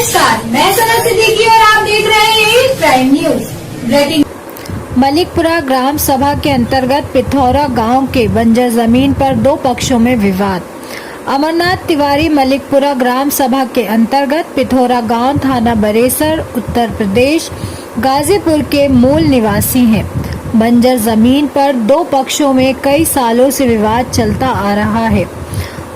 नमस्कार, मैं सना सिद्दीकी और आप देख रहे हैं प्राइम न्यूज। ब्रेकिंग। मलिकपुरा ग्राम सभा के अंतर्गत पिथौरा गांव के बंजर जमीन पर दो पक्षों में विवाद। अमरनाथ तिवारी मलिकपुरा ग्राम सभा के अंतर्गत पिथौरा गांव, थाना बरेसर, उत्तर प्रदेश, गाजीपुर के मूल निवासी हैं। बंजर जमीन पर दो पक्षों में कई सालों से विवाद चलता आ रहा है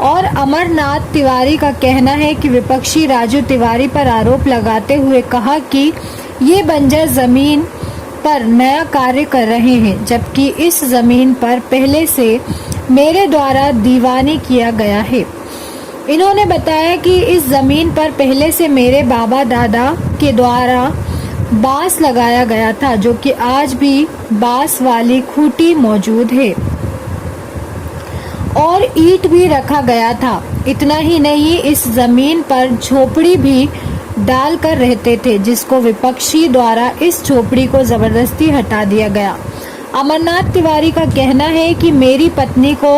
और अमरनाथ तिवारी का कहना है कि विपक्षी राजू तिवारी पर आरोप लगाते हुए कहा कि ये बंजर जमीन पर नया कार्य कर रहे हैं, जबकि इस जमीन पर पहले से मेरे द्वारा दीवानी किया गया है। इन्होंने बताया कि इस जमीन पर पहले से मेरे बाबा दादा के द्वारा बांस लगाया गया था, जो कि आज भी बांस वाली खूंटी मौजूद है और ईंट भी रखा गया था। इतना ही नहीं, इस जमीन पर झोपड़ी भी डाल कर रहते थे, जिसको विपक्षी द्वारा इस झोपड़ी को जबरदस्ती हटा दिया गया। अमरनाथ तिवारी का कहना है कि मेरी पत्नी को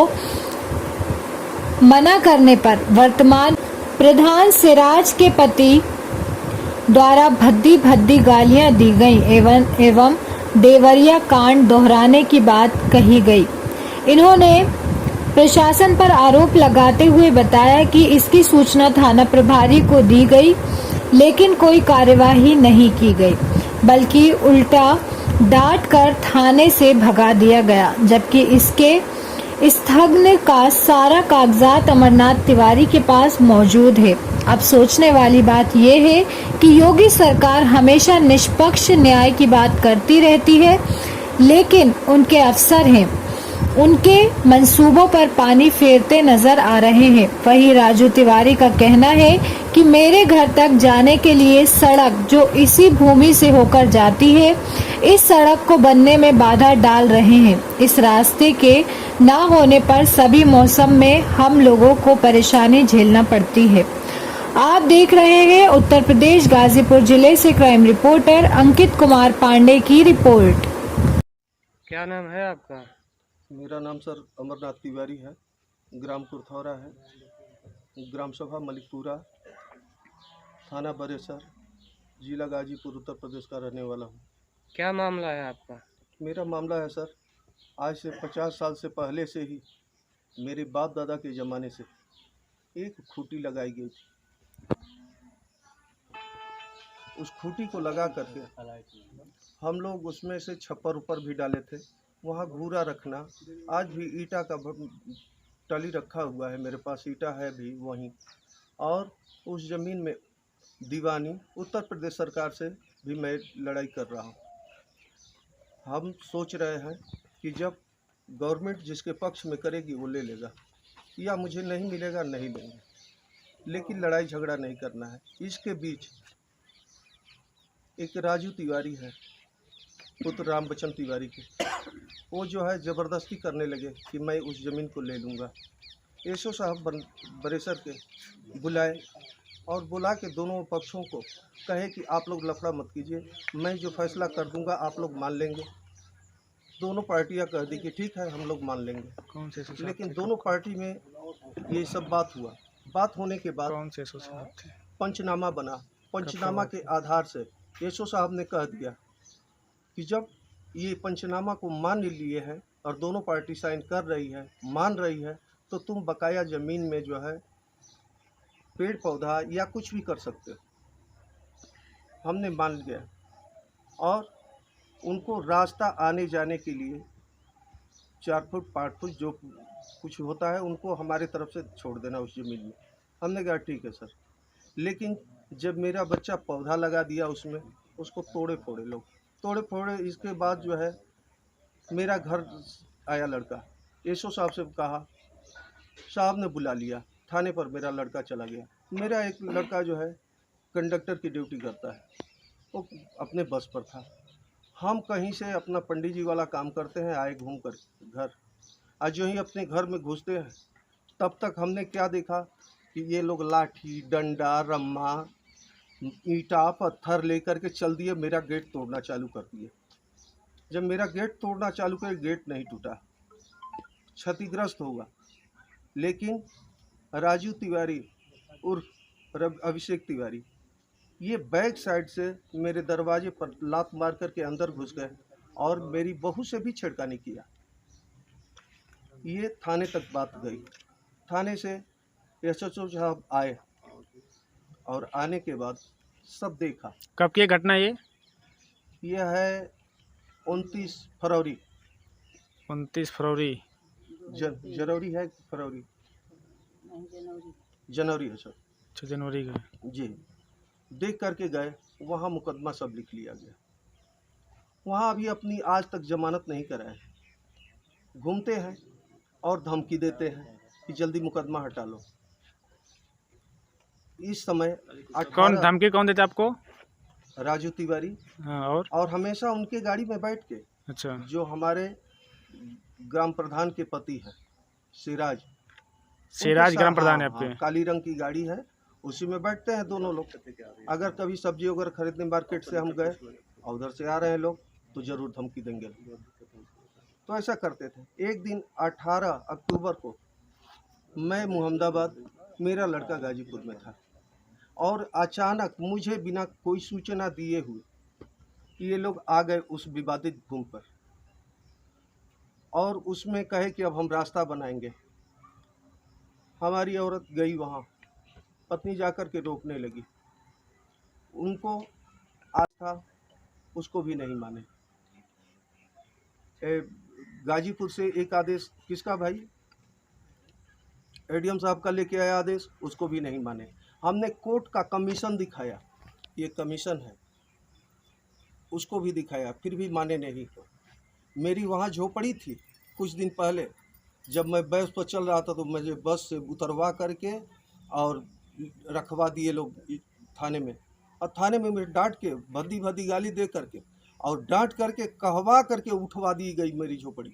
मना करने पर वर्तमान प्रधान सिराज के पति द्वारा भद्दी भद्दी गालियां दी गई एवं देवरिया कांड दोहराने की बात कही गई। इन्होंने प्रशासन पर आरोप लगाते हुए बताया कि इसकी सूचना थाना प्रभारी को दी गई, लेकिन कोई कार्यवाही नहीं की गई, बल्कि उल्टा डांट कर थाने से भगा दिया गया, जबकि इसके स्थगन का सारा कागजात अमरनाथ तिवारी के पास मौजूद है। अब सोचने वाली बात यह है कि योगी सरकार हमेशा निष्पक्ष न्याय की बात करती रहती है, लेकिन उनके अफसर हैं, उनके मंसूबों पर पानी फेरते नजर आ रहे हैं। वहीं राजू तिवारी का कहना है कि मेरे घर तक जाने के लिए सड़क जो इसी भूमि से होकर जाती है, इस सड़क को बनने में बाधा डाल रहे हैं। इस रास्ते के ना होने पर सभी मौसम में हम लोगों को परेशानी झेलना पड़ती है। आप देख रहे हैं उत्तर प्रदेश गाजीपुर जिले से क्राइम रिपोर्टर अंकित कुमार पांडे की रिपोर्ट। क्या नाम है आपका? मेरा नाम सर अमरनाथ तिवारी है। ग्राम कुरथौरा है, ग्राम सभा मलिकपुरा, थाना बरेसर, जिला गाजीपुर, उत्तर प्रदेश का रहने वाला हूँ। क्या मामला है आपका? मेरा मामला है सर, आज से 50 साल से पहले से ही मेरे बाप दादा के ज़माने से एक खूंटी लगाई गई थी। उस खूंटी को लगा करके हम लोग उसमें से छप्पर ऊपर भी डाले थे। वहाँ घूरा रखना, आज भी ईटा का टली रखा हुआ है, मेरे पास ईटा है भी वहीं। और उस ज़मीन में दीवानी उत्तर प्रदेश सरकार से भी मैं लड़ाई कर रहा हूँ। हम सोच रहे हैं कि जब गवर्नमेंट जिसके पक्ष में करेगी वो ले लेगा, या मुझे नहीं मिलेगा नहीं लेंगे, लेकिन लड़ाई झगड़ा नहीं करना है। इसके बीच एक राजू तिवारी है, पुत्र राम बच्चन तिवारी के, वो जो है ज़बरदस्ती करने लगे कि मैं उस ज़मीन को ले लूँगा। एसओ साहब बरेसर के बुलाए और बुला के दोनों पक्षों को कहे कि आप लोग लफड़ा मत कीजिए, मैं जो फैसला कर दूँगा आप लोग मान लेंगे। दोनों पार्टियां कह दी कि ठीक है हम लोग मान लेंगे। कौन से एसओ साहब लेकिन थे? दोनों पार्टी में ये सब बात हुआ। बात होने के बाद कौन से एसओ साहब थे? पंचनामा बना। पंचनामा के आधार से एसओ साहब ने कह दिया कि जब ये पंचनामा को मान लिए हैं और दोनों पार्टी साइन कर रही है, मान रही है, तो तुम बकाया ज़मीन में जो है पेड़ पौधा या कुछ भी कर सकते हो। हमने मान लिया और उनको रास्ता आने जाने के लिए 4 फुट 5 फुट जो कुछ होता है उनको हमारे तरफ से छोड़ देना उस ज़मीन में। हमने कहा ठीक है सर। लेकिन जब मेरा बच्चा पौधा लगा दिया उसमें, उसको तोड़े फोड़े लोग, तोड़े फोड़े। इसके बाद जो है मेरा घर आया लड़का, एसओ साहब से कहा, साहब ने बुला लिया थाने पर, मेरा लड़का चला गया। मेरा एक लड़का जो है कंडक्टर की ड्यूटी करता है, वो अपने बस पर था। हम कहीं से अपना पंडित जी वाला काम करते हैं, आए घूम कर घर। आज जो ही अपने घर में घुसते हैं तब तक हमने क्या देखा कि ये लोग लाठी डंडा रम्मा ईंटा पत्थर लेकर के चल दिए, मेरा गेट तोड़ना चालू कर दिए। जब मेरा गेट तोड़ना चालू करे, गेट नहीं टूटा, क्षतिग्रस्त होगा। लेकिन राजू तिवारी उर्फ अभिषेक तिवारी ये बैक साइड से मेरे दरवाजे पर लात मार करके अंदर घुस गए और मेरी बहू से भी छेड़खानी किया। ये थाने तक बात गई। थाने से एसएचओ साहब आए और आने के बाद सब देखा। कब की घटना ये? यह है 29 फरवरी। 29 फरवरी। जनवरी है कि फरवरी? जनवरी है सर। 6 जनवरी का। जी, देख करके गए, वहाँ मुकदमा सब लिख लिया गया। वहाँ अभी अपनी आज तक जमानत नहीं कराए, घूमते हैं और धमकी देते हैं कि जल्दी मुकदमा हटा लो। इस समय कौन धमकी कौन देते आपको? राजू तिवारी। हाँ, और हमेशा उनके गाड़ी में बैठ के, अच्छा, जो हमारे ग्राम प्रधान के पति हैं सिराज ग्राम प्रधान है आपके? हाँ, काली रंग की गाड़ी है, उसी में बैठते हैं दोनों लोग। अगर कभी सब्जी वगैरह खरीदने मार्केट से हम गए और उधर से आ रहे हैं लोग तो जरूर धमकी देंगे। तो ऐसा करते थे। एक दिन 18 अक्टूबर को मैं मुहम्मदाबाद, मेरा लड़का गाजीपुर में था और अचानक मुझे बिना कोई सूचना दिए हुए ये लोग आ गए उस विवादित भूमि पर और उसमें कहे कि अब हम रास्ता बनाएंगे। हमारी औरत गई वहाँ, पत्नी जाकर के रोकने लगी। उनको आज था, उसको भी नहीं माने। गाजीपुर से एक आदेश किसका भाई? एडीएम साहब का लेके आया आदेश, उसको भी नहीं माने। हमने कोर्ट का कमीशन दिखाया, ये कमीशन है, उसको भी दिखाया, फिर भी माने नहीं। तो मेरी वहाँ झोपड़ी थी। कुछ दिन पहले जब मैं बस पर चल रहा था तो मुझे बस से उतरवा करके और रखवा दिए लोग थाने में, और थाने में मुझे डांट के भद्दी भद्दी गाली दे करके और डांट करके कहवा करके उठवा दी गई मेरी झोपड़ी।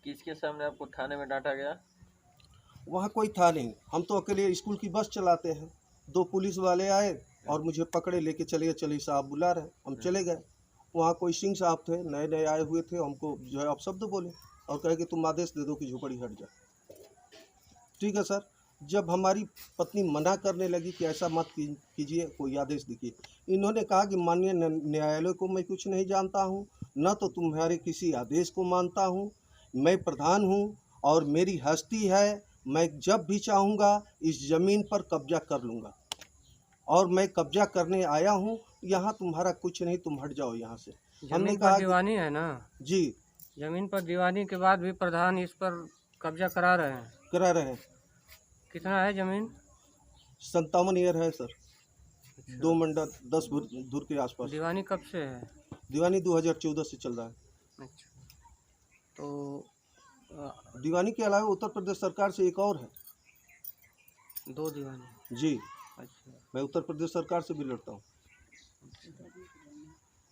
किसके सामने आपको थाने में डांटा गया? वहाँ कोई था नहीं, हम तो अकेले स्कूल की बस चलाते हैं। 2 पुलिस वाले आए और मुझे पकड़े, लेके चले चलिए साहब बुला रहे, हम चले गए। वहाँ कोई सिंह साहब थे, नए नए आए हुए थे, हमको जो है अपशब्द बोले और कहे कि तुम आदेश दे दो कि झोपड़ी हट जाए। ठीक है सर। जब हमारी पत्नी मना करने लगी कि ऐसा मत कीजिए, कोई आदेश दीजिए, इन्होंने कहा कि माननीय न्यायालय को मैं कुछ नहीं जानता हूँ, न तो तुम्हारे किसी आदेश को मानता हूँ। मैं प्रधान हूँ और मेरी हस्ती है, मैं जब भी चाहूँगा इस ज़मीन पर कब्जा कर लूँगा और मैं कब्जा करने आया हूँ। यहाँ तुम्हारा कुछ नहीं, तुम हट जाओ यहाँ से। हमने कहा दीवानी है ना जी, जमीन पर दीवानी के बाद भी प्रधान इस पर कब्जा करा रहे हैं। करा रहे हैं। कितना है जमीन? 57 ईयर है सर। 2 मंडल 10 दूर के आसपास। दीवानी कब से है? दीवानी 2014 से चल रहा है। अच्छा, तो दीवानी के अलावा उत्तर प्रदेश सरकार से एक और है। 2 दीवानी? जी, अच्छा, मैं उत्तर प्रदेश सरकार से भी लड़ता हूँ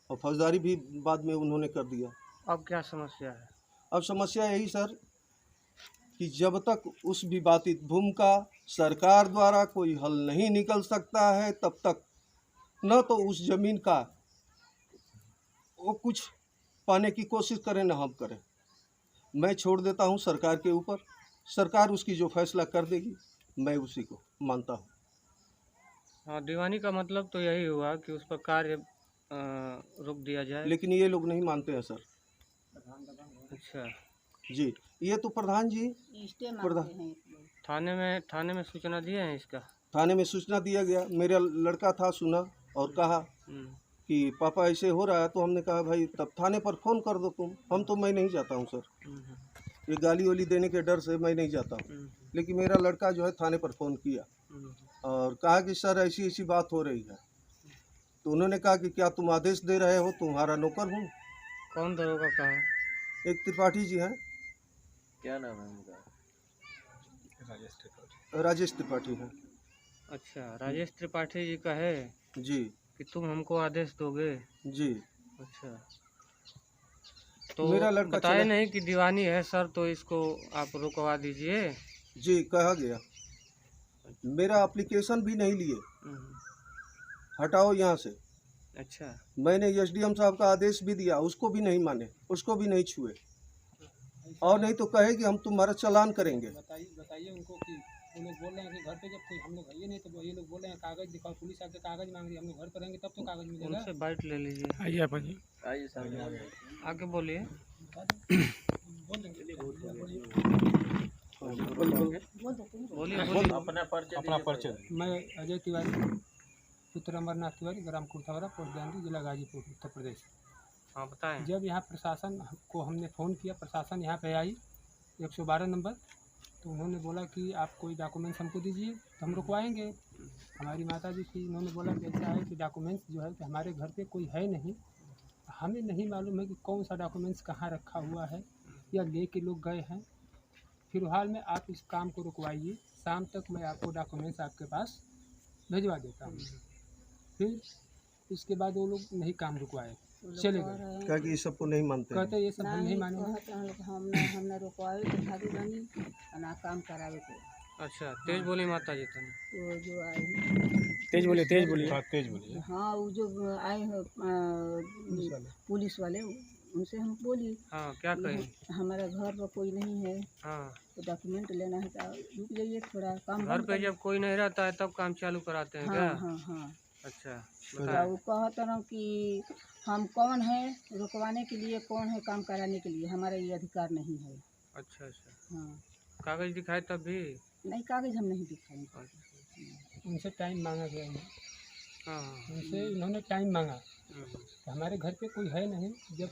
और फौजदारी भी बाद में उन्होंने कर दिया। अब क्या समस्या है? अब समस्या यही सर कि जब तक उस विवादित भूमि का सरकार द्वारा कोई हल नहीं निकल सकता है, तब तक न तो उस जमीन का वो कुछ पाने की कोशिश करें न हम करें। मैं छोड़ देता हूं सरकार के ऊपर, सरकार उसकी जो फैसला कर देगी मैं उसी को मानता हूं। हाँ, दीवानी का मतलब तो यही हुआ कि उस पर कार्य रोक दिया जाए, लेकिन ये लोग नहीं मानते हैं सर। अच्छा जी, ये तो प्रधान जी प्रधान थाने में सूचना दिए हैं इसका? थाने में सूचना दिया गया। मेरा लड़का था, सुना और कहा कि पापा ऐसे हो रहा है। तो हमने कहा भाई तब थाने पर फ़ोन कर दो तुम। हम तो मैं नहीं जाता हूँ सर, ये गाली वाली देने के डर से मैं नहीं जाता हूँ। लेकिन मेरा लड़का जो है थाने पर फ़ोन किया और कहा कि सर ऐसी ऐसी बात हो रही है। तो उन्होंने कहा कि क्या तुम आदेश दे रहे हो? तुम्हारा नौकर हूँ। कौन दरोगा कहा? एक त्रिपाठी जी हैं। क्या नाम है उनका? राजेश त्रिपाठी हैं। अच्छा, राजेश त्रिपाठी जी का है जी कि तुम हमको आदेश दोगे? जी। अच्छा, तो मेरा लड़का बताए चला नहीं कि दीवानी है सर, तो इसको आप रुकवा दीजिए। जी, कहा गया। मेरा एप्लीकेशन भी नहीं लिए, हटाओ यहाँ से। अच्छा, मैंने एसडीएम साहब का आदेश भी दिया, उसको भी नहीं माने, उसको भी नहीं छुए। और नहीं तो कहे कि हम तुम्हारा चालान करेंगे। बताइए उनको कि वो लोग बोल रहे हैं कि घर पे जब कोई हम लोग है ही नहीं, तो ये लोग बोल रहे हैं कागज दिखाओ, पुलिस आके कागज मांग रही है, हम लोग घर पर रहेंगे तब तो कागज मिलेगा। उनसे बाइट ले लीजिए। आइए आप आइए। आइए सामने आइए। आगे बोलिए। बोलिए अपना परिचय दीजिए। मैं अजय तिवारी, पुत्र अमरनाथ तिवारी, ग्राम कुर्थावरा, पोस्ट गांधी, जिला गाजीपुर, उत्तर प्रदेश। हाँ बताएं। जब यहाँ प्रशासन को हमने फ़ोन किया, प्रशासन यहाँ पे आई 112 नंबर, तो उन्होंने बोला कि आप कोई डॉक्यूमेंट्स हमको दीजिए तो हम रुकवाएंगे। हमारी माता जी थी, उन्होंने बोला कि ऐसा है कि डॉक्यूमेंट्स जो है कि हमारे घर पे कोई है नहीं, हमें नहीं मालूम है कि कौन सा डॉक्यूमेंट्स कहाँ रखा हुआ है या ले के लोग गए हैं। फिलहाल में आप इस काम को रुकवाइए, शाम तक मैं आपको डॉक्यूमेंट्स आपके पास भिजवा देता हूँ। फिर इसके बाद वो लोग नहीं काम रुकवाए, चले गए। क्या कि ये सबको नहीं मानते हैं। कहते ये सब हम नहीं मानेंगे। हमने रुकवावे तो भाभी बनी ना काम करावे को। अच्छा तेज बोली माता जी तुम। वो जो आए तेज बोलिए, तेज बोलिए, तेज बोलिए। हाँ, वो जो आए हैं पुलिस वाले, उनसे हम बोली हाँ क्या कहें। हमारा घर पर कोई नहीं है हाँ तो डॉक्यूमेंट लेना है, तो रुक जाइए थोड़ा काम घर पे जब कोई नहीं रहता है तब काम चालू कराते हैं क्या? हाँ हाँ हाँ। अच्छा तो बताएं। वो कहते ना कि हम कौन है रुकवाने के लिए, कौन है काम कराने के लिए, हमारा ये अधिकार नहीं है। अच्छा अच्छा हाँ, कागज दिखाए तब भी। नहीं कागज हम नहीं दिखाएंगे। उनसे टाइम मांगा गया है, हाँ उनसे इन्होंने टाइम मांगा तो हमारे घर पे कोई है नहीं। जब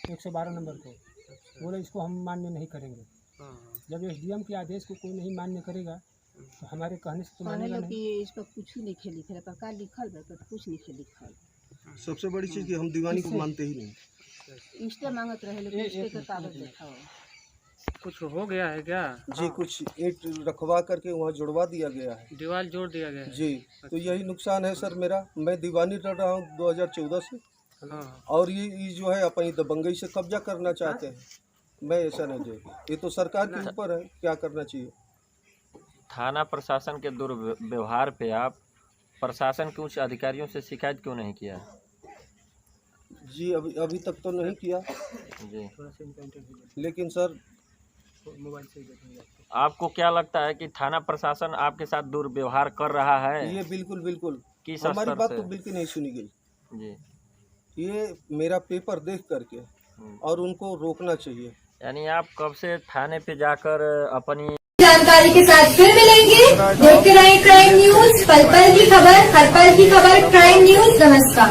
112 नंबर को बोले इसको हम मान्य नहीं करेंगे। हाँ जब एसडीएम के आदेश को कोई नहीं मान्य करेगा तो हमारे कहने से तो कहने मानेगा लगे नहीं। कि इस पर कुछ नहीं लिखल है, का लिखल है तो कुछ नहीं लिखल। सबसे बड़ी चीज़ कि हम दीवानी को मानते ही नहीं। इंस्टे मांगत रहे, लेकिन इंस्टे का कागज दिखाओ। कुछ हो गया है क्या? जी, कुछ ईंट रखवा करके वहाँ जुड़वा दिया गया है। दीवार जोड़ दिया गया है। जी, तो यही नुकसान है सर मेरा। मैं दीवानी लड़ रहा हूँ 2014 से, हाँ और ये जो है अपनी दबंगई से कब्जा करना चाहते हैं। मैं ऐसा नहीं दे, ये तो सरकार के ऊपर है क्या करना चाहिए। थाना प्रशासन के दुर्व्यवहार पे आप प्रशासन के उच्च अधिकारियों से शिकायत क्यों नहीं किया? जी अभी तक तो नहीं किया, जी, लेकिन सर आपको क्या लगता है कि थाना प्रशासन आपके साथ दुर्व्यवहार कर रहा है? ये बिल्कुल किस हमारी स्तर बात से? तो बिल्कुल नहीं सुनी गई। जी, ये मेरा पेपर देख करके और उनको रोकना चाहिए। यानी आप कब से थाने पे जाकर अपनी जानकारी के साथ फिर मिलेंगे। देखते रहें क्राइम न्यूज, पल पल की खबर, हर पल की खबर। क्राइम न्यूज, नमस्कार।